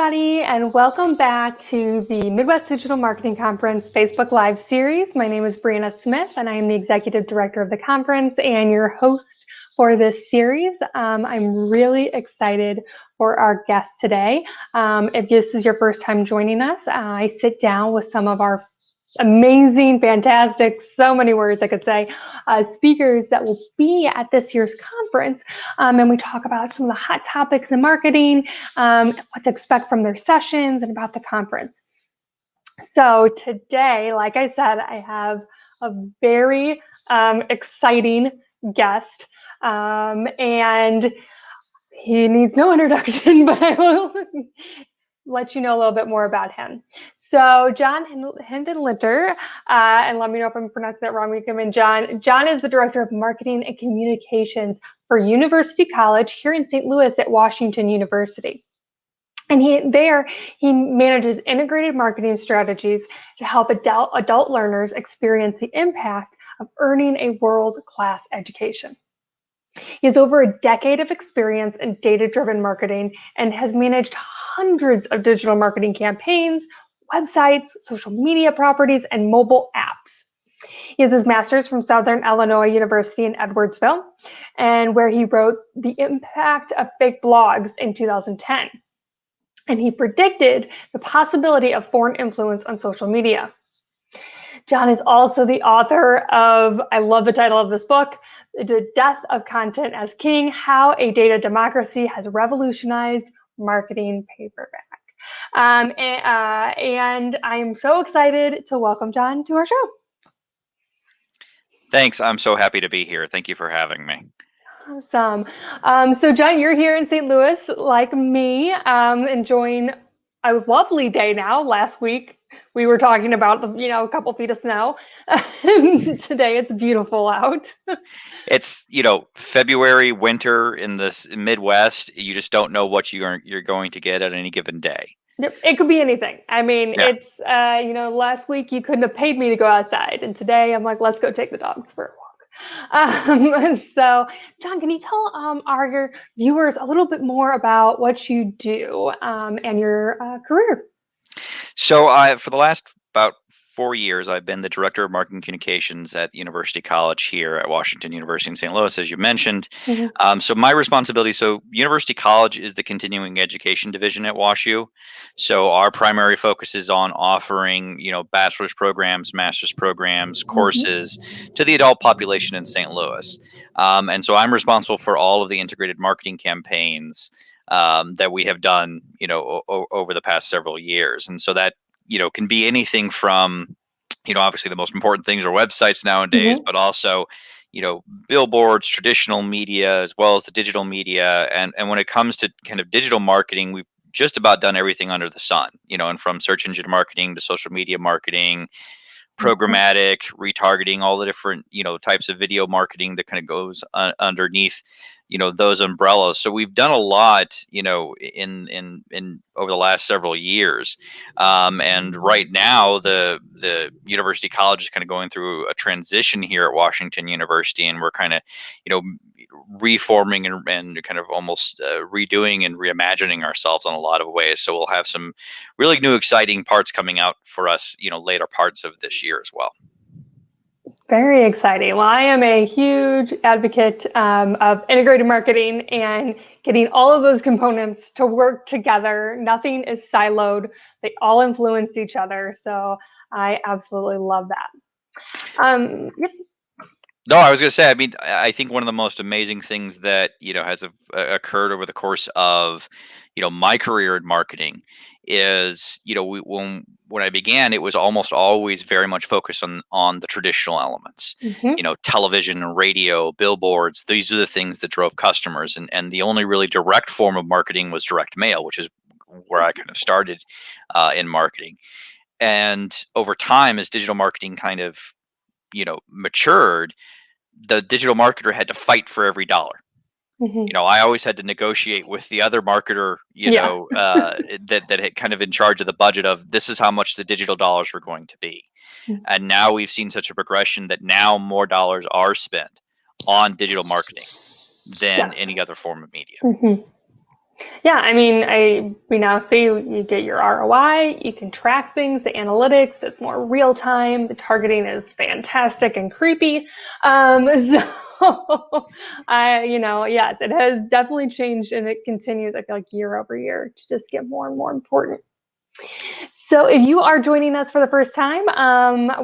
everybody, and welcome back to the Midwest Digital Marketing Conference Facebook Live series. My name is Brianna Smith, and I am the Executive Director of the conference and your host for this series. I'm really excited for our guest today. If this is your first time joining us, I sit down with some of our amazing, fantastic, so many words I could say, speakers that will be at this year's conference. And we talk about some of the hot topics in marketing, what to expect from their sessions, and about the conference. So today, like I said, I have a very exciting guest, and he needs no introduction, but I will let you know a little bit more about him. So John Hinderliter, and let me know if I'm pronouncing that wrong. We come in, John. John is the Director of Marketing and Communications for University College here in St. Louis at Washington University. And he manages integrated marketing strategies to help adult learners experience the impact of earning a world-class education. He has over a decade of experience in data-driven marketing and has managed hundreds of digital marketing campaigns, websites, social media properties, and mobile apps. He has his master's from Southern Illinois University in Edwardsville, and where he wrote The Impact of Fake Blogs in 2010. And he predicted the possibility of foreign influence on social media. John is also the author of, I love the title of this book, The Death of Content as King, How a Data Democracy Has Revolutionized Marketing Paperback. And I'm so excited to welcome John to our show. Thanks. I'm so happy to be here. Thank you for having me. Awesome. So John, you're here in St. Louis like me, enjoying a lovely day now. Last week, we were talking about, a couple feet of snow. Today, it's beautiful out. It's, February, winter in the Midwest. You just don't know what you're going to get at any given day. It could be anything. I mean, yeah. It's, last week you couldn't have paid me to go outside. And today I'm like, let's go take the dogs for a walk. So, John, can you tell our viewers a little bit more about what you do and your career? So for the last about 4 years, I've been the Director of Marketing Communications at University College here at Washington University in St. Louis, as you mentioned. Mm-hmm. So my responsibility, University College is the continuing education division at WashU. So our primary focus is on offering, bachelor's programs, master's programs, courses to the adult population in St. Louis. And so I'm responsible for all of the integrated marketing campaigns that we have done, over the past several years. And so that, can be anything from, obviously the most important things are websites nowadays, but also, billboards, traditional media, as well as the digital media. And when it comes to kind of digital marketing, we've just about done everything under the sun, and from search engine marketing to social media marketing, programmatic, retargeting, all the different, types of video marketing that kind of goes underneath, those umbrellas. So we've done a lot, in over the last several years. And right now the University College is kind of going through a transition here at Washington University, and we're kind of, reforming and kind of almost redoing and reimagining ourselves in a lot of ways. So we'll have some really new exciting parts coming out for us, later parts of this year as well. Very exciting. Well, I am a huge advocate of integrated marketing and getting all of those components to work together. Nothing is siloed. They all influence each other. So I absolutely love that. No, I was going to say, I think one of the most amazing things that, has occurred over the course of, my career in marketing is, when I began, it was almost always very much focused on the traditional elements, television, radio, billboards. These are the things that drove customers. And the only really direct form of marketing was direct mail, which is where I kind of started in marketing. And over time, as digital marketing kind of, matured, the digital marketer had to fight for every dollar. I always had to negotiate with the other marketer, that had kind of in charge of the budget of this is how much the digital dollars were going to be. And now we've seen such a progression that now more dollars are spent on digital marketing than any other form of media. Yeah, I mean, we now see you get your ROI, you can track things, the analytics, it's more real time, the targeting is fantastic and creepy. So yes, it has definitely changed and it continues, I feel like, year over year to just get more and more important. So if you are joining us for the first time,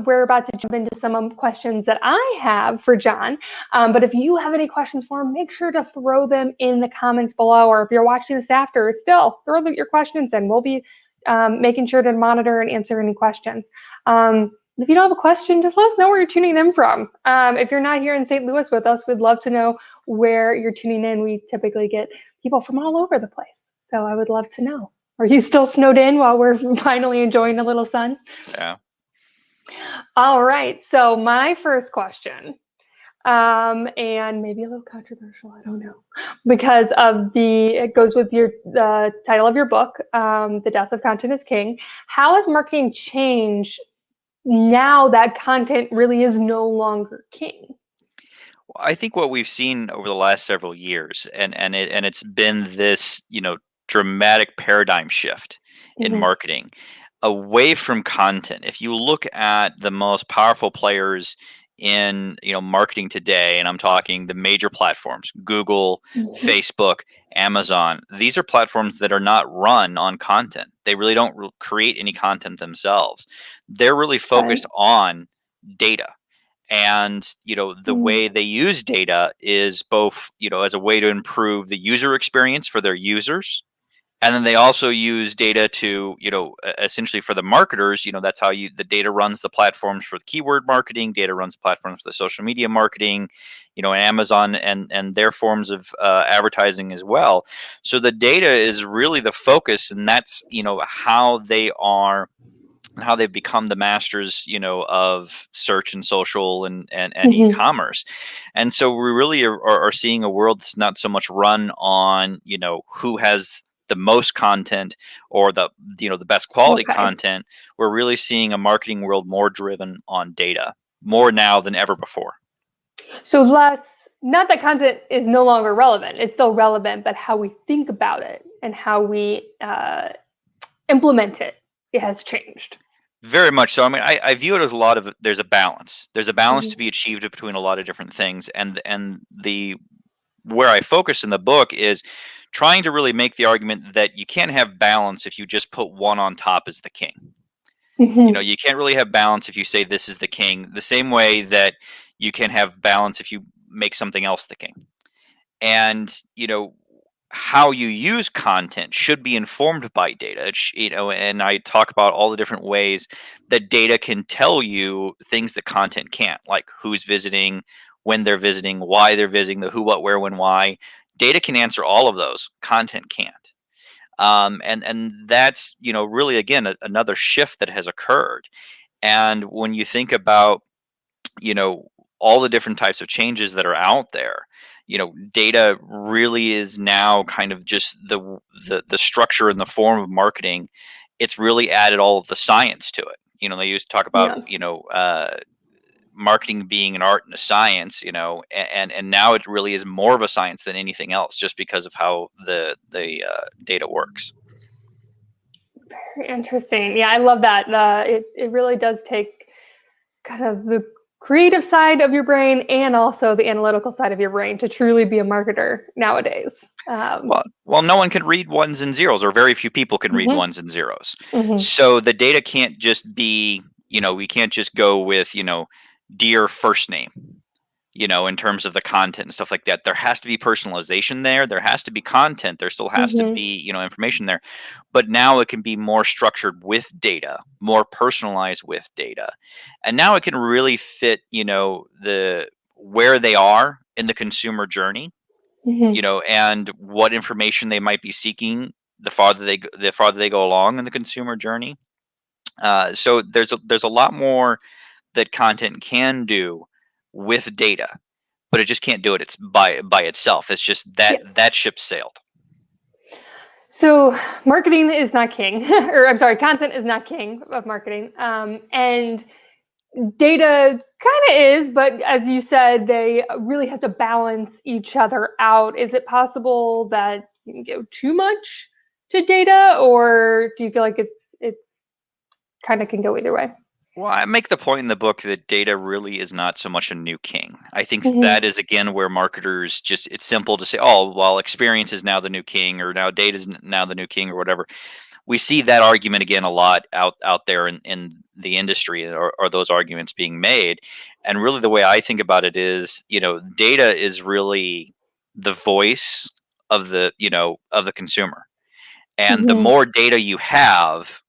we're about to jump into some questions that I have for John. But if you have any questions for him, make sure to throw them in the comments below. Or if you're watching this after, still throw your questions in. We'll be making sure to monitor and answer any questions. If you don't have a question, just let us know where you're tuning in from. If you're not here in St. Louis with us, we'd love to know where you're tuning in. We typically get people from all over the place. So I would love to know. Are you still snowed in while we're finally enjoying a little sun? Yeah. All right. So my first question, and maybe a little controversial, I don't know, because it goes with the title of your book, The Death of Content is King. How has marketing changed now that content really is no longer king? Well, I think what we've seen over the last several years, and it's been this, dramatic paradigm shift in Mm-hmm. marketing away from content. If you look at the most powerful players in, marketing today, and I'm talking the major platforms, Google, Mm-hmm. Facebook, Amazon, these are platforms that are not run on content. They really don't create any content themselves. They're really Right. focused on data. And the Mm-hmm. way they use data is both as a way to improve the user experience for their users, and then they also use data to essentially for the marketers. That's how the data runs the platforms for the keyword marketing, data runs platforms for the social media marketing, and Amazon and their forms of advertising as well. So the data is really the focus, and that's how they've become the masters, of search and social and Mm-hmm. e-commerce. And so we really are seeing a world that's not so much run on, who has the most content or the best quality Okay. content. We're really seeing a marketing world more driven on data, more now than ever before. So not that content is no longer relevant, it's still relevant, but how we think about it and how we implement it has changed. Very much so. I mean, I view it as there's a balance. There's a balance to Mm-hmm. be achieved between a lot of different things. And the where I focus in the book is trying to really make the argument that you can't have balance if you just put one on top as the king. Mm-hmm. You can't really have balance if you say this is the king, the same way that you can have balance if you make something else the king. And, how you use content should be informed by data. And I talk about all the different ways that data can tell you things that content can't, like who's visiting, when they're visiting, why they're visiting, the who, what, where, when, why. Data can answer all of those. Content can't. And that's really again another shift that has occurred. And when you think about you know all the different types of changes that are out there, data really is now kind of just the structure and the form of marketing. It's really added all of the science to it. They used to talk about Yeah. marketing being an art and a science, and now it really is more of a science than anything else, just because of how the data works. Very interesting. Yeah, I love that. It really does take kind of the creative side of your brain and also the analytical side of your brain to truly be a marketer nowadays. Well, no one can read ones and zeros, or very few people can read Mhm. ones and zeros. Mhm. So the data can't just be, we can't just go with, dear first name, in terms of the content and stuff like that. There has to be personalization there. There has to be content. There still has to Mhm. be, information there. But now it can be more structured with data, more personalized with data. And now it can really fit, the where they are in the consumer journey, Mhm. and what information they might be seeking the farther they go along in the consumer journey. So there's a lot more that content can do with data, but it just can't do it. It's by itself. It's just that Yes. that ship sailed. So marketing is not king, or I'm sorry, content is not king of marketing. And data kind of is, but as you said, they really have to balance each other out. Is it possible that too much to data, or do you feel like it's kind of can go either way? Well, I make the point in the book that data really is not so much a new king. I think Mm-hmm. that is again where marketers just it's simple to say, oh, well, experience is now the new king, or now data is now the new king, or whatever. We see that argument again a lot out there in the industry, or those arguments being made. And really, the way I think about it is, data is really the voice of the consumer, and the Mm-hmm. more data you have,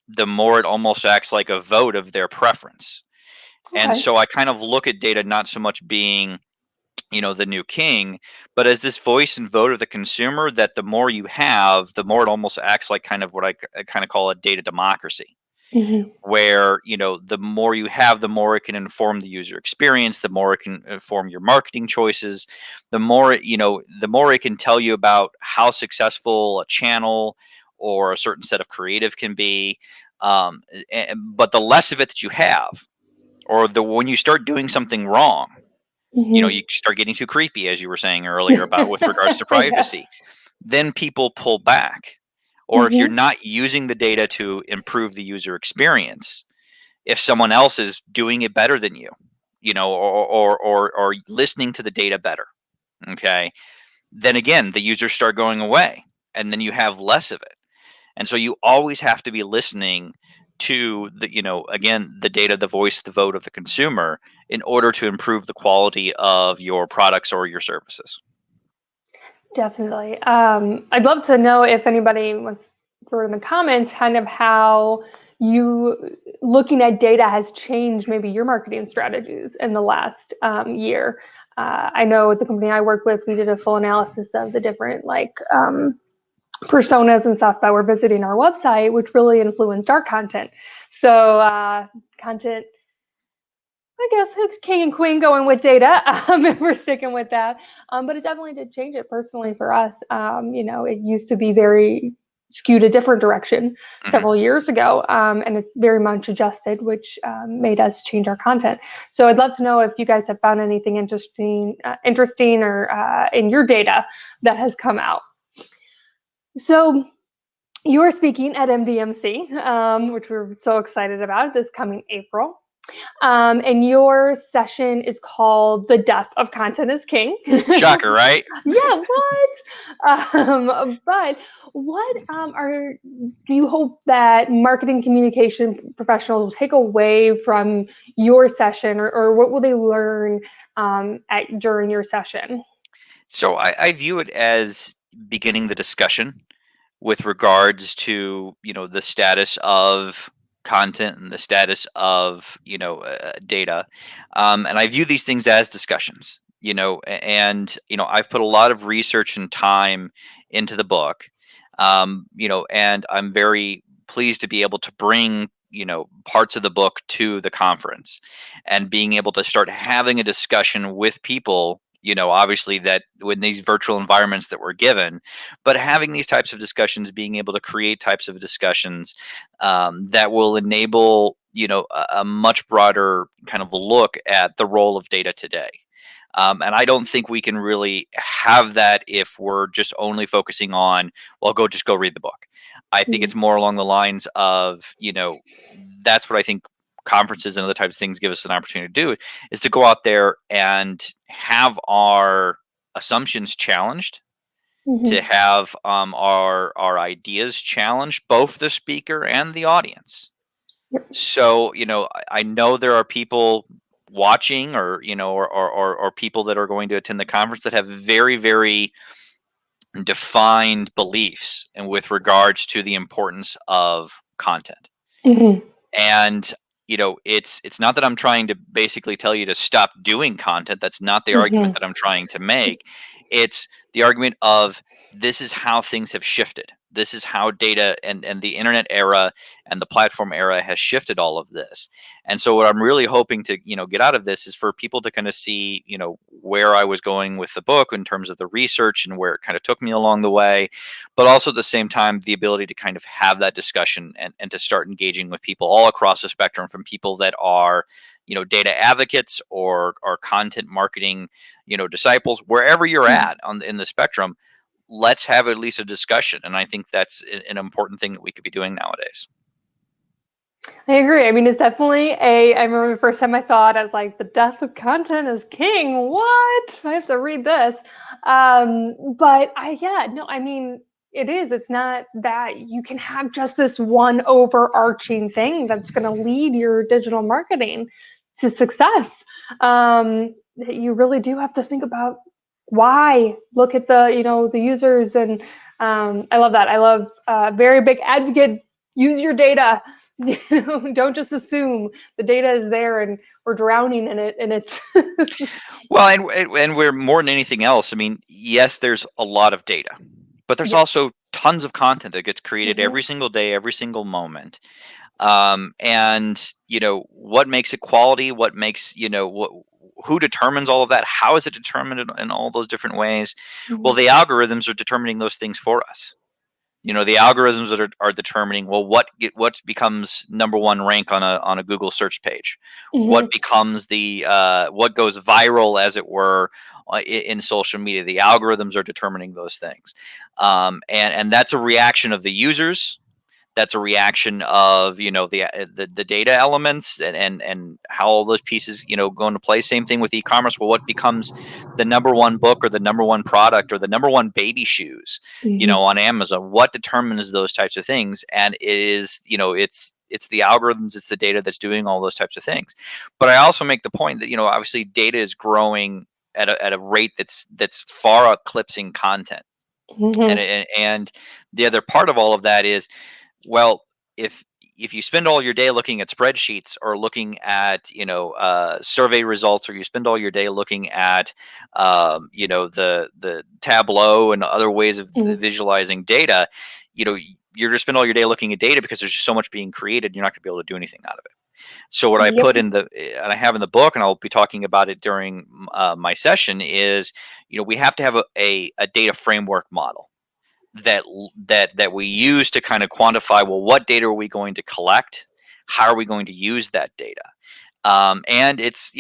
the more it almost acts like a vote of their preference. And Okay. so I kind of look at data not so much being, the new king, but as this voice and vote of the consumer, that the more you have, the more it almost acts like kind of what I kind of call a data democracy, Mm-hmm. where, the more you have, the more it can inform the user experience, the more it can inform your marketing choices, the more it can tell you about how successful a channel or a certain set of creative can be. But the less of it that you have, or the when you start doing something wrong, Mm-hmm. you start getting too creepy, as you were saying earlier about with regards to Yes. privacy, then people pull back. Or if you're Mm-hmm. not using the data to improve the user experience, if someone else is doing it better than you, or listening to the data better, okay, then again the users start going away, and then you have less of it. And so you always have to be listening to again, the data, the voice, the vote of the consumer, in order to improve the quality of your products or your services. Definitely. I'd love to know if anybody wants to in the comments kind of how you looking at data has changed maybe your marketing strategies in the last year. I know at the company I work with, we did a full analysis of the different personas and stuff that were visiting our website, which really influenced our content. So content, I guess it's king and queen going with data, if we're sticking with that. But it definitely did change it personally for us. It used to be very skewed a different direction Hmm. several years ago, and it's very much adjusted, which made us change our content. So I'd love to know if you guys have found anything interesting or in your data that has come out. So you are speaking at MDMC, which we're so excited about this coming April. And your session is called "The Death of Content is King." Shocker, right? Yeah, what? But what do you hope that marketing communication professionals will take away from your session, or what will they learn during your session? So I view it as beginning the discussion with regards to the status of content and the status of data, and I view these things as discussions, and I've put a lot of research and time into the book, and I'm very pleased to be able to bring parts of the book to the conference, and being able to start having a discussion with people, obviously, that when these virtual environments that we're given, but having these types of discussions, being able to create types of discussions that will enable a much broader kind of look at the role of data today. And I don't think we can really have that if we're just only focusing on, well, just go read the book. I think Mhm. it's more along the lines of, that's what I think conferences and other types of things give us an opportunity to do, is to go out there and have our assumptions challenged, to Mhm. have our ideas challenged, both the speaker and the audience. Yep. So I know there are people watching, or or people that are going to attend the conference that have very, very defined beliefs and with regards to the importance of content. Mhm. And it's not that I'm trying to basically tell you to stop doing content. That's not the argument Mhm. that I'm trying to make. It's the argument of, this is how things have shifted. This is how data and the internet era and the platform era has shifted all of this. And so what I'm really hoping to get out of this is for people to kind of see where I was going with the book in terms of the research and where it kind of took me along the way, but also at the same time the ability to kind of have that discussion, and to start engaging with people all across the spectrum, from people that are data advocates, or content marketing disciples, wherever you're Mhm. at in the spectrum. let's have at least a discussion. And I think that's an important thing that we could be doing nowadays. I agree. I mean, it's definitely I remember the first time I saw it, I was like, the death of content is king. What? I have to read this. But yeah, no, I mean, it is. It's not that you can have just this one overarching thing that's going to lead your digital marketing to success. You really do have to think about why. Look at the users, and I love that. I love very big advocate. Use your data. Don't just assume the data is there and we're drowning in it, and it's Well, and we're more than anything else. I mean, yes, there's a lot of data, but there's yeah. also tons of content that gets created Mm-hmm. every single day, every single moment. And what makes it quality? What makes who determines all of that? How is it determined in all those different ways? Well, Mm-hmm. the algorithms are determining those things for us. The algorithms that are determining, well, what becomes number one rank on a Google search page, what Mm-hmm. becomes what goes viral, as it were, in social media. The algorithms are determining those things, and that's a reaction of the users. That's a reaction of the data elements, and how all those pieces go into play. Same thing with e-commerce. Well, what becomes the number one book, or the number one product, or the number one baby shoes Mm-hmm. on Amazon? What determines those types of things? And it is it's the algorithms, it's the data that's doing all those types of things. But I also make the point that obviously data is growing at a rate that's far eclipsing content. Mm-hmm. And the other part of all of that is, well, if you spend all your day looking at spreadsheets, or looking at survey results, or you spend all your day looking at the Tableau and other ways of Mm-hmm. visualizing data, you're just spend all your day looking at data because there's just so much being created. You're not going to be able to do anything out of it. So what I Yep. put and I have in the book, and I'll be talking about it during my session, is we have to have a data framework model that we use to kind of quantify, well, what data are we going to collect? How are we going to use that data? And it's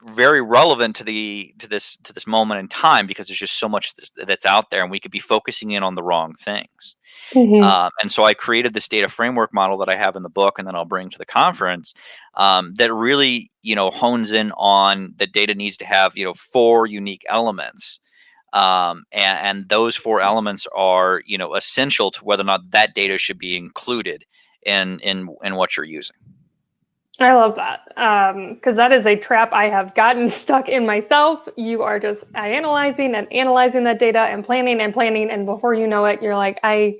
very relevant to this moment in time, because there's just so much that's out there, and we could be focusing in on the wrong things. Mm-hmm. And so I created this data framework model that I have in the book, and then I'll bring to the conference, that really hones in on the data needs to have four unique elements. And those four elements are essential to whether or not that data should be included in what you're using. I love that, because that is a trap I have gotten stuck in myself. You are just analyzing and analyzing that data and planning, and before you know it, you're like, I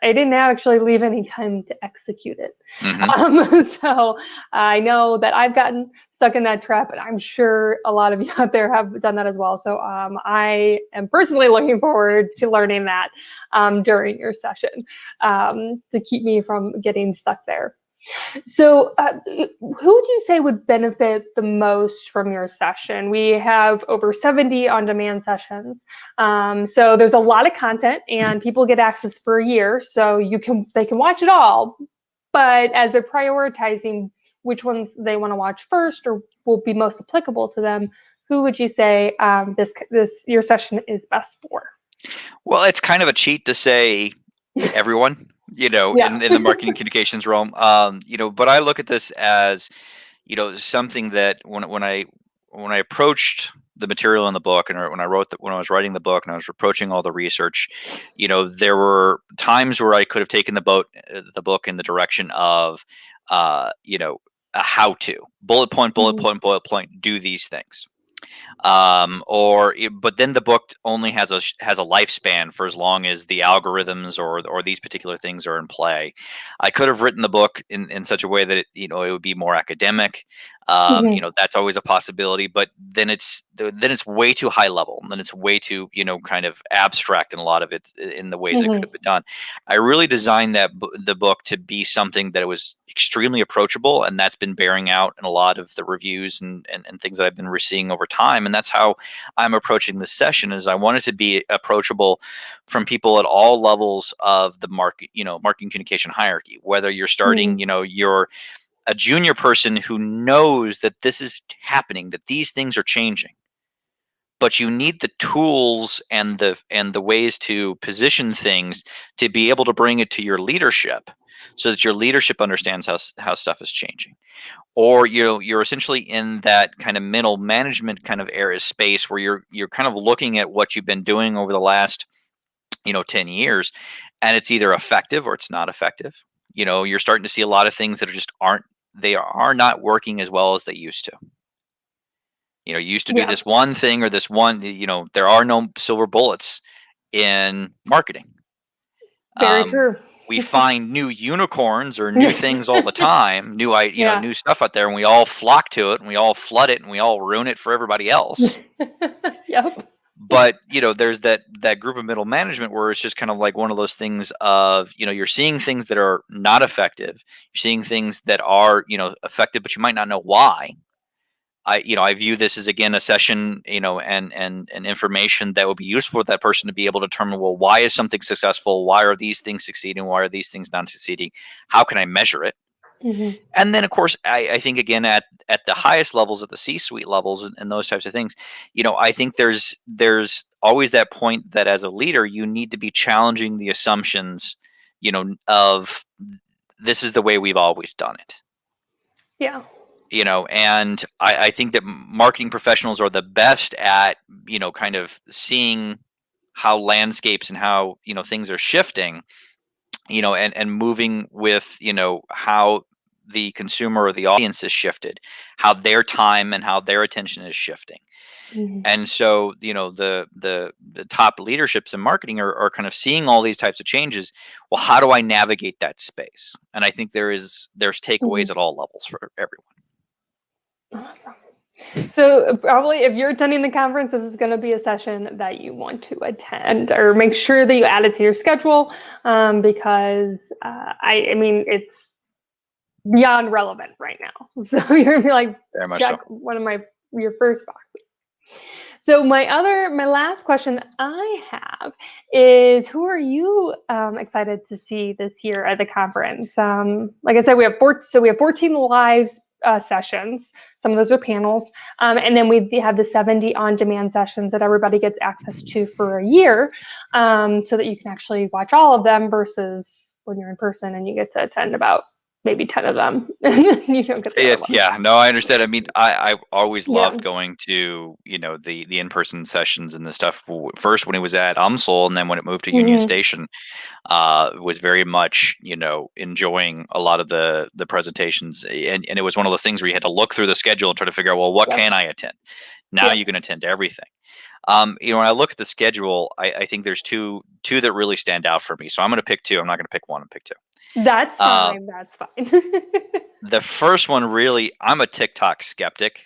didn't actually leave any time to execute it. Mm-hmm. So I know that I've gotten stuck in that trap, and I'm sure a lot of you out there have done that as well. So I am personally looking forward to learning that during your session, to keep me from getting stuck there. So, who would you say would benefit the most from your session? We have over 70 on-demand sessions. So there's a lot of content, and people get access for a year, so they can watch it all. But as they're prioritizing which ones they want to watch first, or will be most applicable to them, who would you say this your session is best for? Well, it's kind of a cheat to say everyone, Yeah. in the marketing communications realm. But I look at this as something that when I approached the material in the book, and when I was writing the book, and I was approaching all the research, there were times where I could have taken the book in the direction of a how to bullet point, bullet Mhm. point, bullet point, do these things. But then the book only has a lifespan for as long as the algorithms or these particular things are in play. I could have written the book in such a way that it would be more academic. Mhm. That's always a possibility, but then it's way too high level, and then it's way too kind of abstract in a lot of it, in the ways it could Mhm. have been done. I really designed the book to be something that was extremely approachable, and that's been bearing out in a lot of the reviews and things that I've been seeing over time. And that's how I'm approaching this session, is I want it to be approachable from people at all levels of the marketing communication hierarchy, whether you're starting, Mhm. you're a junior person who knows that this is happening, that these things are changing, but you need the tools and the ways to position things to be able to bring it to your leadership, so that your leadership understands how stuff is changing. Or you're essentially in that kind of middle management kind of area space where you're kind of looking at what you've been doing over the last 10 years, and it's either effective or it's not effective. You're starting to see a lot of things that are not working as well as they used to. You used to do Yeah. this one thing or this one, there are no silver bullets in marketing. Very true. We find new unicorns or new things all the time, Yeah. new stuff out there, and we all flock to it, and we all flood it, and we all ruin it for everybody else. Yep. But there's that group of middle management where it's just kind of like one of those things of, you're seeing things that are not effective, you're seeing things that are effective, but you might not know why. I view this as, again, a session, and information that would be useful for that person to be able to determine, well, why is something successful? Why are these things succeeding? Why are these things not succeeding? How can I measure it? Mm-hmm. And then, of course, I think, again, at the highest levels, at the C-suite levels, and those types of things, I think there's always that point that as a leader, you need to be challenging the assumptions, of this is the way we've always done it. Yeah. And I think that marketing professionals are the best at, kind of seeing how landscapes and how, things are shifting, and moving with, how the consumer or the audience is shifted, how their time and how their attention is shifting. Mm-hmm. And so, the top leaderships in marketing are kind of seeing all these types of changes. Well, how do I navigate that space? And I think there's takeaways at all levels for everyone. Awesome. So probably if you're attending the conference, this is going to be a session that you want to attend, or make sure that you add it to your schedule, because I mean, it's beyond relevant right now. So you're gonna be like, Very much check so. one of your first boxes. So my last question I have is, who are you excited to see this year at the conference? Like I said, we have 14 live sessions. Some of those are panels, and then we have the 70 on-demand sessions that everybody gets access to for a year, so that you can actually watch all of them, versus when you're in person and you get to attend about maybe 10 of them. You don't get the other ones. Yeah, no, I understand. I mean, I always loved Yeah. going to, the in-person sessions and the stuff. First, when it was at UMSL, and then when it moved to Union Mhm. Station, was very much, enjoying a lot of the presentations. And it was one of those things where you had to look through the schedule and try to figure out, well, what Yep. can I attend? Now Yep. you can attend everything. When I look at the schedule, I think there's two that really stand out for me. So I'm going to pick two. I'm not going to pick one and pick two. That's fine. That's fine. The first one, really, I'm a TikTok skeptic.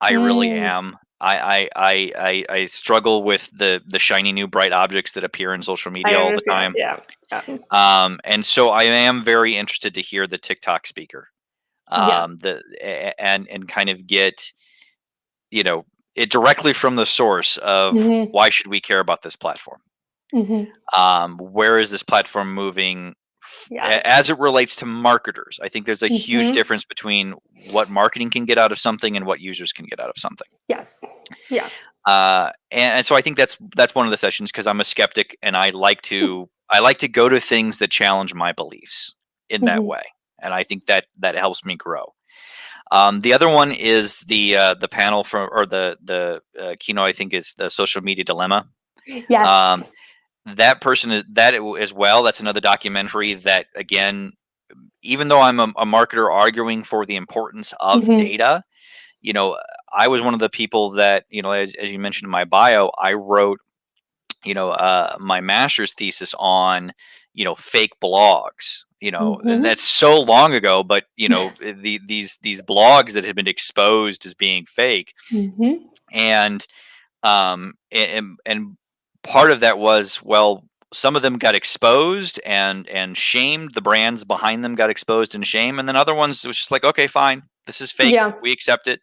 I really am. I struggle with the shiny new bright objects that appear in social media all the time. Yeah. And so I am very interested to hear the TikTok speaker, Yeah. and kind of get, it directly from the source of, Mhm. why should we care about this platform? Mhm. Where is this platform moving Yeah. as it relates to marketers? I think there's a huge Mhm. difference between what marketing can get out of something and what users can get out of something. Yes. Yeah. And so I think that's one of the sessions, because I'm a skeptic and I like to go to things that challenge my beliefs in that Mhm. way, and I think that helps me grow. The other one is the panel or the keynote. I think is the social media dilemma. Yes. That person is that as well. That's another documentary that, again, even though I'm a marketer arguing for the importance of Mhm. data, I was one of the people that, as you mentioned in my bio, I wrote, my master's thesis on, fake blogs, and Mhm. that's so long ago, but, these blogs that had been exposed as being fake. Mhm. And, and part of that was, well, some of them got exposed and shamed. The brands behind them got exposed and shamed, and then other ones, it was just like, okay, fine, this is fake, Yeah. we accept it.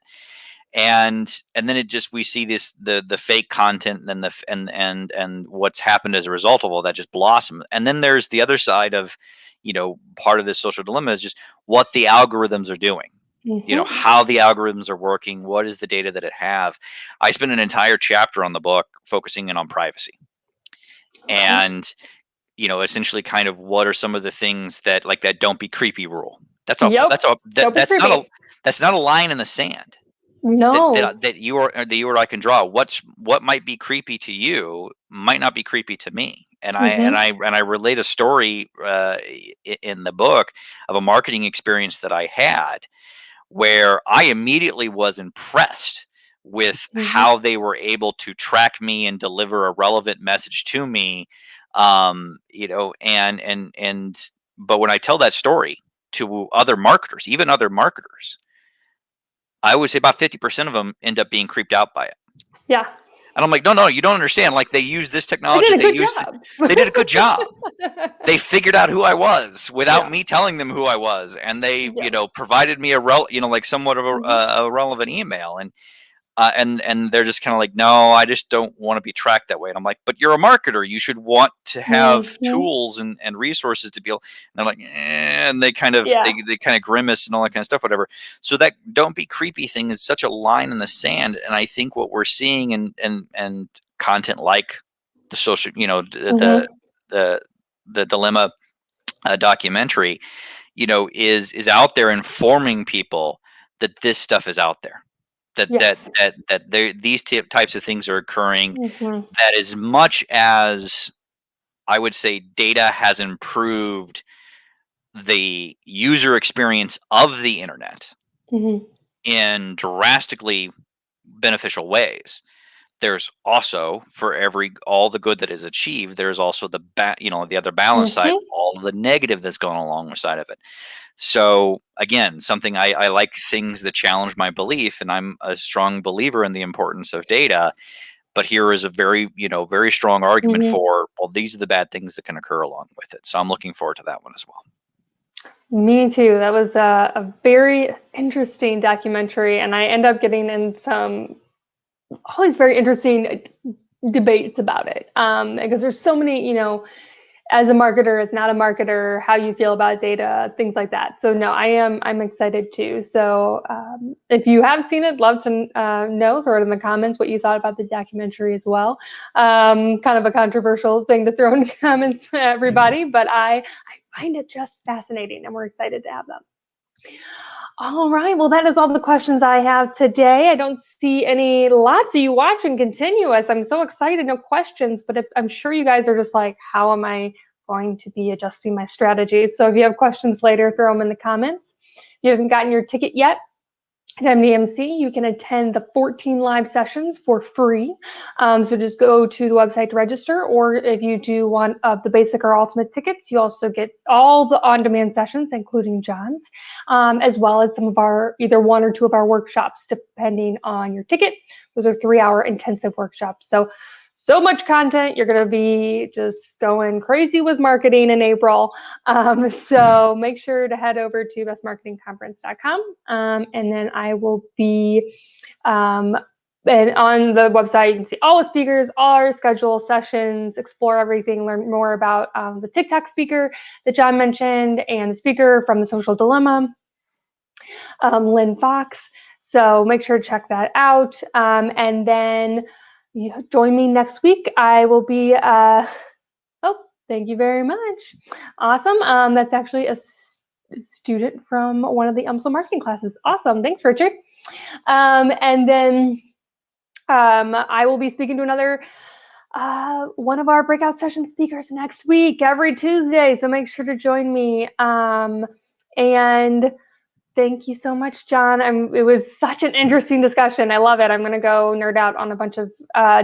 And then we see this the fake content, and then and what's happened as a result of all that just blossom. And then there's the other side of, part of this social dilemma is just what the algorithms are doing. how the algorithms are working, what is the data that it have. I spent an entire chapter on the book focusing in on privacy. Okay. And essentially kind of what are some of the things that, like, that don't be creepy rule. That's not a line in the sand. No. That you or I can draw. What might be creepy to you might not be creepy to me. And I relate a story in the book of a marketing experience that I had where I immediately was impressed with how they were able to track me and deliver a relevant message to me. But when I tell that story to other marketers, even other marketers, I would say about 50% of them end up being creeped out by it. Yeah. And I'm like, no, you don't understand. Like, they use this technology. They did a good job. They figured out who I was without me telling them who I was. And they, provided me somewhat of a relevant email. And they're just kind of like, no, I just don't want to be tracked that way. And I'm like, but you're a marketer. You should want to have tools and resources to be able. And they're like, and they kind of they kind of grimace and all that kind of stuff, whatever. So that don't be creepy thing is such a line in the sand. And I think what we're seeing and content like the social, the dilemma documentary, is out there informing people that this stuff is out there. These types of things are occurring. That as much as I would say data has improved the user experience of the internet in drastically beneficial ways, there's also, for all the good that is achieved, there's also the other balance side, all the negative that's going alongside of it. So again, something I like things that challenge my belief, and I'm a strong believer in the importance of data. But here is a very strong argument for, well, these are the bad things that can occur along with it. So I'm looking forward to that one as well. Me too. That was a very interesting documentary, and I end up getting in some always very interesting debates about it, because there's so many, as a marketer, as not a marketer, how you feel about data, things like that. So no, I'm excited too. So if you have seen it, love to know, throw it in the comments what you thought about the documentary as well. Kind of a controversial thing to throw in the comments, everybody, but I find it just fascinating, and we're excited to have them. All right. Well, that is all the questions I have today. I don't see lots of you watching continuous. I'm so excited. No questions, but I'm sure you guys are just like, how am I going to be adjusting my strategy? So if you have questions later, throw them in the comments. If you haven't gotten your ticket yet at MDMC, you can attend the 14 live sessions for free. So just go to the website to register, or if you do one of the basic or ultimate tickets, you also get all the on-demand sessions, including John's, as well as some of our, either one or two of our workshops, depending on your ticket. Those are 3-hour intensive workshops. So much content. You're going to be just going crazy with marketing in April. So make sure to head over to bestmarketingconference.com. And then I will be, and on the website, you can see all the speakers, all our schedule, sessions, explore everything, learn more about the TikTok speaker that John mentioned, and the speaker from The Social Dilemma, Lynn Fox. So make sure to check that out. And then join me next week. I will be, thank you very much. Awesome. That's actually a student from one of the UMSL marketing classes. Awesome. Thanks, Richard. And then I will be speaking to another one of our breakout session speakers next week, every Tuesday. So make sure to join me. And thank you so much, John. It was such an interesting discussion. I love it. I'm going to go nerd out on a bunch of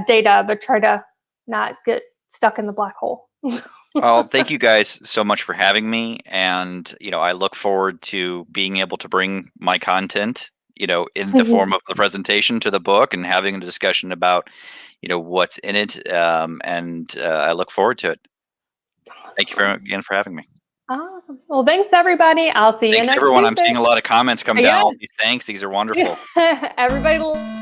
data, but try to not get stuck in the black hole. Well, thank you guys so much for having me. And, I look forward to being able to bring my content, in the form of the presentation to the book and having a discussion about, what's in it. And I look forward to it. Thank you again for having me. Awesome. Well, thanks, everybody. I'll see you next Thanks, everyone. Tuesday. I'm seeing a lot of comments come down. Thanks. These are wonderful. Everybody.